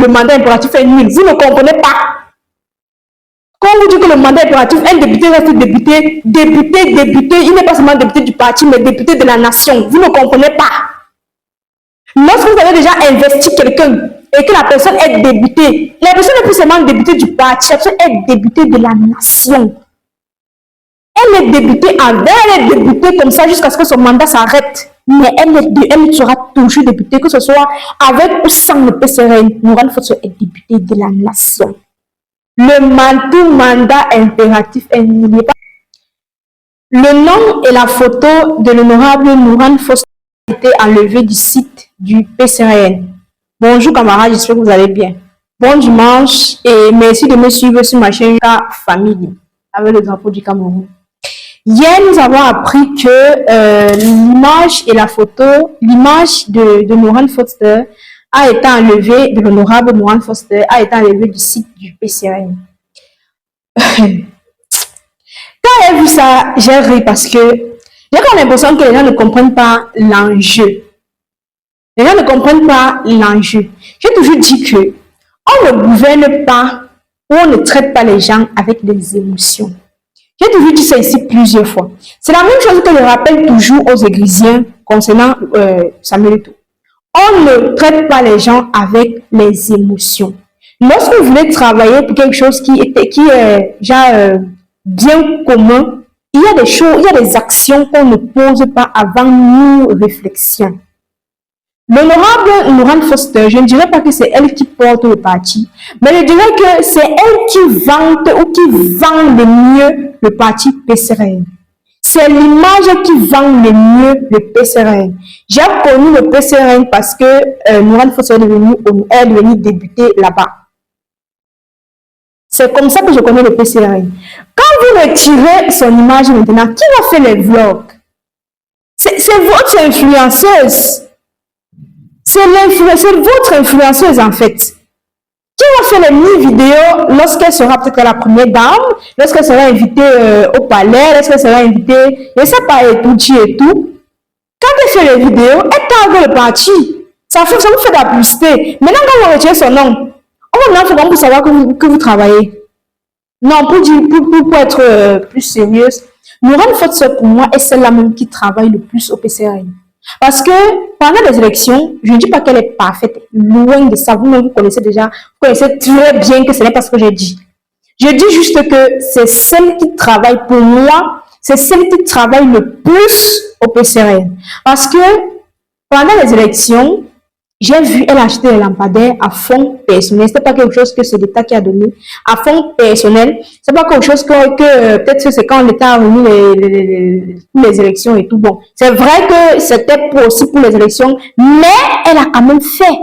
le mandat impératif est nul. Vous ne comprenez pas. Quand vous dites que le mandat impératif, un député reste député, il n'est pas seulement député du parti, mais député de la nation. Vous ne comprenez pas. Lorsque vous avez déjà investi quelqu'un et que la personne est députée, la personne n'est plus seulement députée du parti, la personne est députée de la nation. Elle est députée elle est députée comme ça jusqu'à ce que son mandat s'arrête. Mais elle sera toujours députée, que ce soit avec ou sans le PCRN. Morane Fosser est députée de la nation. Le mandat impératif est nul. Le nom et la photo de l'honorable Morane Fosser a été enlevé du site du PCRN. Bonjour camarades, j'espère que vous allez bien. Bon dimanche et merci de me suivre sur ma chaîne Famille avec le drapeau du Cameroun. Hier, nous avons appris que l'image et la photo, l'image de Morane Fosser a été enlevée, de l'honorable Morane Fosser a été enlevée du site du PCRN. Quand j'ai vu ça, j'ai ri parce que j'ai comme l'impression que les gens ne comprennent pas l'enjeu. Les gens ne comprennent pas l'enjeu. J'ai toujours dit que on ne gouverne pas ou on ne traite pas les gens avec des émotions. J'ai toujours dit ça ici plusieurs fois. C'est la même chose que je rappelle toujours aux églisiens concernant Samuel Eto'o. On ne traite pas les gens avec les émotions. Lorsque vous voulez travailler pour quelque chose qui est bien commun, il y a des choses, il y a des actions qu'on ne pose pas avant nous réflexions. L'honorable Morane Fosser, je ne dirais pas que c'est elle qui porte le parti, mais je dirais que c'est elle qui vante ou qui vend le mieux le parti PCRN. C'est l'image qui vend le mieux le PCRN. J'ai connu le PCRN parce que Morane Fosser est devenue députée là-bas. C'est comme ça que je connais le PCRN. Quand vous retirez son image maintenant, qui va faire les vlogs? C'est votre influenceuse. C'est votre influenceuse en fait. Qui va faire les mini-vidéos lorsqu'elle sera peut-être la première dame, lorsqu'elle sera invitée au palais, lorsqu'elle sera invitée, je ne sais pas, et tout. Quand elle fait les vidéos, elle tague le parti. Ça vous fait de la publicité. Maintenant, quand vous retirez son nom, on va faire pour savoir que vous travaillez. Non, pour être plus sérieuse, Morane Fosser pour moi est celle-là même qui travaille le plus au PCRN. Parce que pendant les élections, je ne dis pas qu'elle est parfaite, loin de ça, vous-même vous connaissez déjà, vous connaissez très bien que ce n'est pas ce que j'ai dit. Je dis juste que c'est celle qui travaille pour moi, c'est celle qui travaille le plus au PCRN. Parce que pendant les élections, j'ai vu elle acheter des lampadaires à fonds personnel. Ce n'est pas quelque chose que c'est l'État qui a donné. À fonds personnel, ce n'est pas quelque chose que peut-être c'est quand l'État a remis les élections et tout. Bon, c'est vrai que c'était aussi pour les élections, mais elle a quand même fait.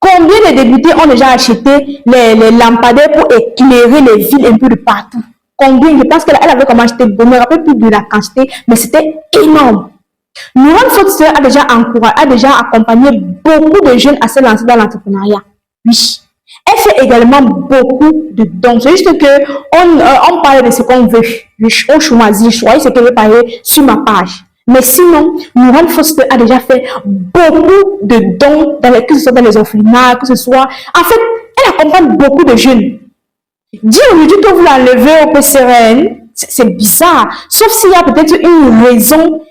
Combien de députés ont déjà acheté les lampadaires pour éclairer les villes un peu de partout? Combien? Je pense qu'elle avait comment acheté, je ne me rappelle plus de la quantité, mais c'était énorme. Morane Fosser a déjà accompagné beaucoup de jeunes à se lancer dans l'entrepreneuriat. Oui. Elle fait également beaucoup de dons. C'est juste que on parle de ce qu'on veut. On choisit ce que je veux parler sur ma page. Mais sinon, Morane Fosser a déjà fait beaucoup de dons, que ce soit dans les orphelinats, que ce soit... En fait, elle accompagne beaucoup de jeunes. Dire aujourd'hui que vous l'enlevez au PCRN, c'est bizarre. Sauf s'il y a peut-être une raison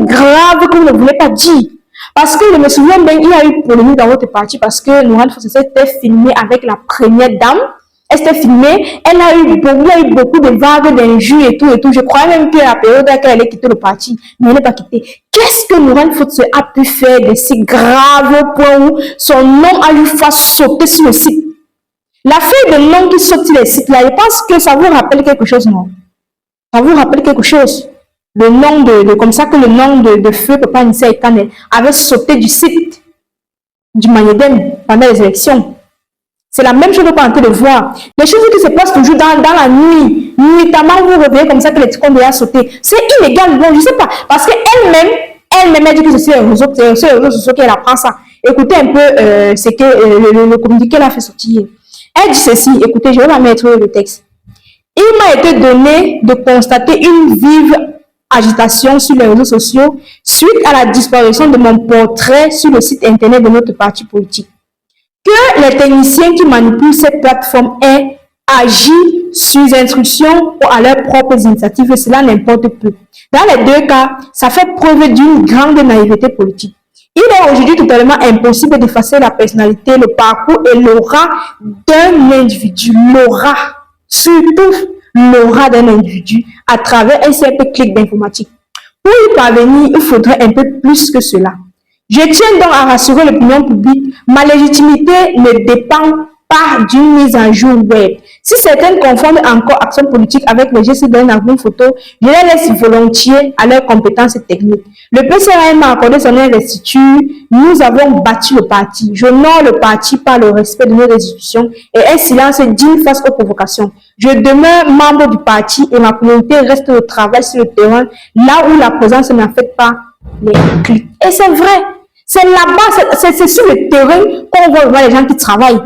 grave que vous ne voulez pas dire. Parce que je me souviens bien, il y a eu polémique dans votre parti parce que Morane Fosser s'était filmée avec la première dame. Elle s'était filmée, il y a eu beaucoup de vagues d'injures et tout. Je crois même que la période qu'elle allait quitter le parti, mais elle n'est pas quittée. Qu'est-ce que Morane Fosser a pu faire de si grave au point où son nom a eu fait sauter sur le site? La feuille de nom qui saute sur les sites là, je pense que ça vous rappelle quelque chose, non? Ça vous rappelle quelque chose? Le nom comme ça que le nom de feu Papa Nissa Ekane avait sauté du site du Magnédem pendant les élections. C'est la même chose qu'on est en train de voir. Les choses qui se passent toujours dans la nuit, notamment vous réveillez comme ça que les petits déjà sauté. C'est illégal, bon, je ne sais pas. Parce qu'elle-même, elle dit que c'est sur les réseaux sociaux qu'elle apprend ça. Écoutez un peu ce que le communiqué qu'elle a fait sortir. Elle dit ceci, écoutez, je vais la mettre le texte. Il m'a été donné de constater une vive agitation sur les réseaux sociaux suite à la disparition de mon portrait sur le site internet de notre parti politique. Que les techniciens qui manipulent cette plateforme aient agi sur instructions ou à leurs propres initiatives, cela n'importe peu. Dans les deux cas, ça fait preuve d'une grande naïveté politique. Il est aujourd'hui totalement impossible d'effacer la personnalité, le parcours et l'aura d'un individu. L'aura, surtout l'aura d'un individu à travers un simple clic d'informatique. Pour y parvenir, il faudrait un peu plus que cela. Je tiens donc à rassurer l'opinion publique, ma légitimité ne dépend pas d'une mise à jour web. Si certaines confondent encore action politique avec le geste d'un album photo, je les laisse volontiers à leurs compétences techniques. Le PCRA m'a accordé son investiture, nous avons battu le parti. J'honore le parti par le respect de nos institutions et un silence digne face aux provocations. Je demeure membre du parti et ma communauté reste au travail sur le terrain, là où la présence n'affecte pas les clics. Et c'est vrai, c'est là-bas, c'est sur le terrain qu'on voit les gens qui travaillent.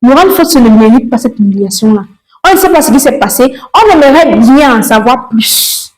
Mourane Fotse ne mérite pas cette humiliation-là. On ne sait pas ce qui s'est passé. On aimerait bien en savoir plus.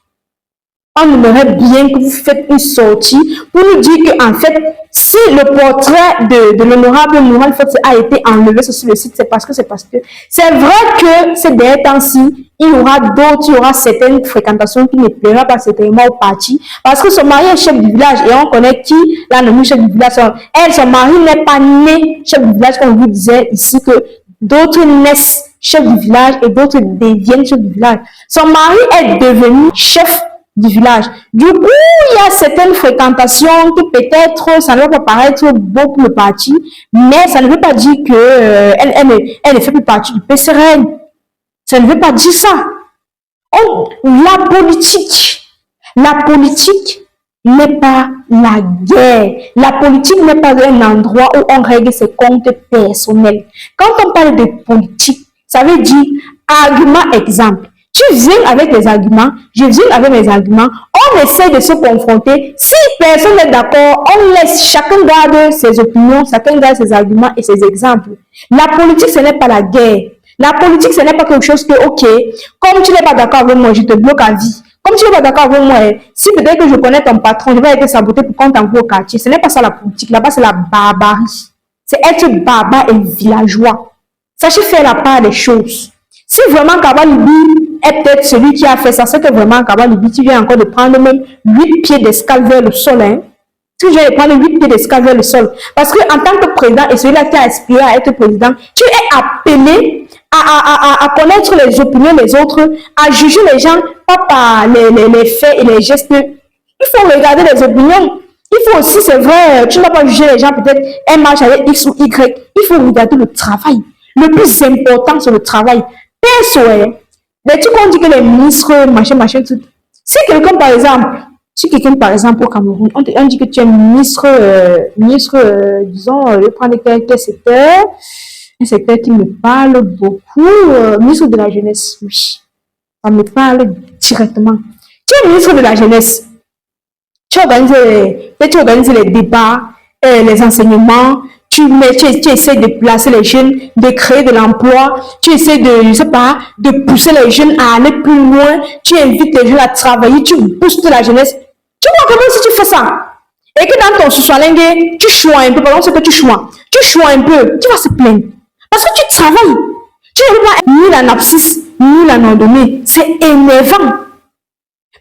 On aimerait bien que vous faites une sortie pour nous dire qu'en fait, si le portrait de l'honorable Mourane Fotse a été enlevé sur le site, c'est parce que c'est vrai que ces derniers temps-ci, il y aura certaines fréquentations qui ne plaira pas certainement au parti, parce que son mari est chef du village et on connaît qui l'a nommé chef du village. Elle, son mari n'est pas né chef du village, comme vous disait ici, que d'autres naissent chef du village et d'autres deviennent chef du village. Son mari est devenu chef du village. Du coup, il y a certaines fréquentations qui peut-être, ça ne va pas paraître beau pour le parti, mais ça ne veut pas dire que elle ne fait plus partie du PCRN. Ça ne veut pas dire ça. La politique n'est pas la guerre. La politique n'est pas un endroit où on règle ses comptes personnels. Quand on parle de politique, ça veut dire argument exemple. Tu viens avec les arguments, je viens avec mes arguments, on essaie de se confronter. Si personne n'est d'accord, on laisse, chacun garde ses opinions, chacun garde ses arguments et ses exemples. La politique, ce n'est pas la guerre. La politique, ce n'est pas quelque chose que, ok, comme tu n'es pas d'accord avec moi, je te bloque à vie. Comme tu n'es pas d'accord avec moi, si peut-être que je connais ton patron, je vais être saboté pour qu'on t'envoie au quartier. Ce n'est pas ça la politique. Là-bas, c'est la barbarie. C'est être barbare et villageois. Sachez faire la part des choses. Si vraiment Kaba-Libi est peut-être celui qui a fait ça, c'est que vraiment Kaba-Libi, tu viens encore de prendre même 8 pieds d'escale vers le sol, hein. Tu viens de prendre 8 pieds d'escale vers le sol. Parce que en tant que président, et celui-là qui a aspiré à être président, tu es appelé à connaître les opinions des autres, à juger les gens, pas par les faits et les gestes. Il faut regarder les opinions. Il faut aussi, c'est vrai, tu ne vas pas juger les gens, peut-être, un match avec X ou Y. Il faut regarder le travail. Le plus important, c'est le travail. Perso, mais tu qu'on dit que les ministres, machin, tout. Si quelqu'un, par exemple, au Cameroun, on dit que tu es ministre, disons, je prends quel secteur, un secteur qui me parle beaucoup, ministre de la jeunesse, oui, ça me parle directement. Tu es ministre de la jeunesse, tu organises les débats, les enseignements, tu essaies de placer les jeunes, de créer de l'emploi, tu essaies de pousser les jeunes à aller plus loin, tu invites les jeunes à travailler, tu boostes la jeunesse. Tu vois comment si tu fais ça, et que dans ton sous-solingue, tu choisis un peu, pendant ce que tu choisis un peu, tu vas se plaindre. Parce que tu travailles. Tu n'es pas ni la napsis, ni la non-donnée. C'est énervant.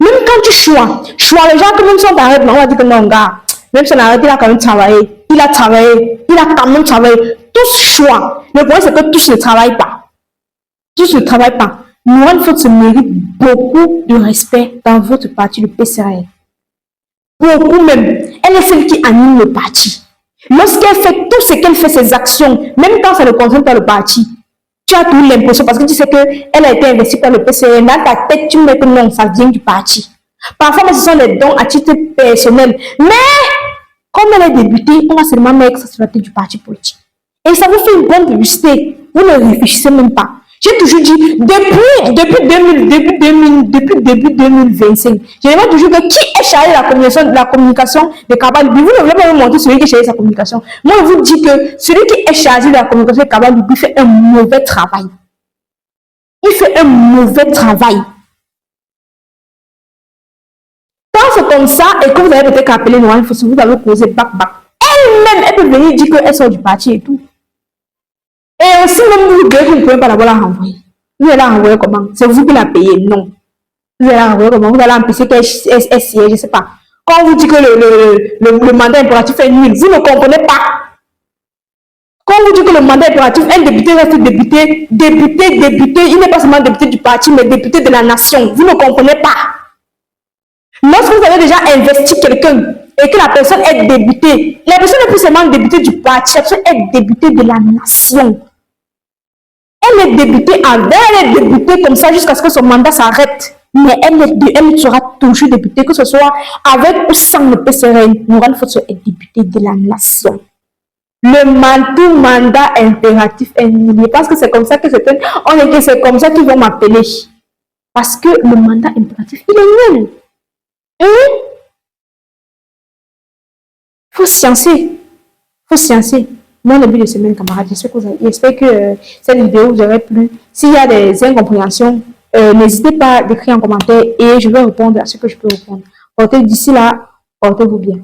Même quand tu choisis les gens qui même sont arrêtés, on va dire que non, gars, même si on a arrêté, il a quand même travaillé. Il a quand même travaillé. Tous choix. Le problème, c'est que tous ne travaillent pas. Mourane Fotse mérite beaucoup de respect dans votre parti, le PCRA. Beaucoup même. Elle est celle qui anime le parti. Lorsqu'elle fait tout ce qu'elle fait, ses actions, même quand ça ne concerne pas le parti, tu as tout l'impression parce que tu sais qu'elle a été investie par le PCRA. Dans ta tête, tu mets que non, ça vient du parti. Parfois, ce sont des dons à titre personnel. Mais, comme elle est débutée, on va seulement mettre ça sur la tête du parti politique. Et ça vous fait une bonne publicité. Vous ne réfléchissez même pas. J'ai toujours dit, depuis début 2025, j'ai toujours dit qui est chargé de la communication de Kaba-Libi. Vous ne voulez pas me montrer celui qui est chargé de sa communication. Moi, je vous dis que celui qui est chargé de la communication de Kaba-Libi fait un mauvais travail. Il fait un mauvais travail. Quand c'est comme ça, et que vous avez peut-être appelé Mourane Fotse, vous avez causé back. Elle-même, elle peut venir dire qu'elle sort du parti et tout. si même vous ne pouvez pas la renvoyer, vous allez la renvoyer comment? C'est vous qui la payez? Non. Vous allez la renvoyer comment? Vous allez empêcher qu'elle siège, je ne sais pas. Quand on vous dit que le mandat impératif est nul, vous ne comprenez pas. Quand on vous dit que le mandat impératif, un député reste député, il n'est pas seulement député du parti, mais député de la nation. Vous ne comprenez pas. Lorsque vous avez déjà investi quelqu'un et que la personne est députée, la personne n'est plus seulement députée du parti, la personne est députée de la nation. Elle est députée elle est députée comme ça jusqu'à ce que son mandat s'arrête. Mais elle sera toujours députée, que ce soit avec ou sans le PCRN. Morane Fotso est députée de la nation. Le mandat impératif est nul. Je pense que c'est comme ça que c'est comme ça qu'ils vont m'appeler. Parce que le mandat impératif, il est nul. Faut sciencer. Bon début de semaine, camarades. J'espère que cette vidéo vous aurait plu. S'il y a des incompréhensions, n'hésitez pas à écrire en commentaire et je vais répondre à ce que je peux répondre. D'ici là, portez-vous bien.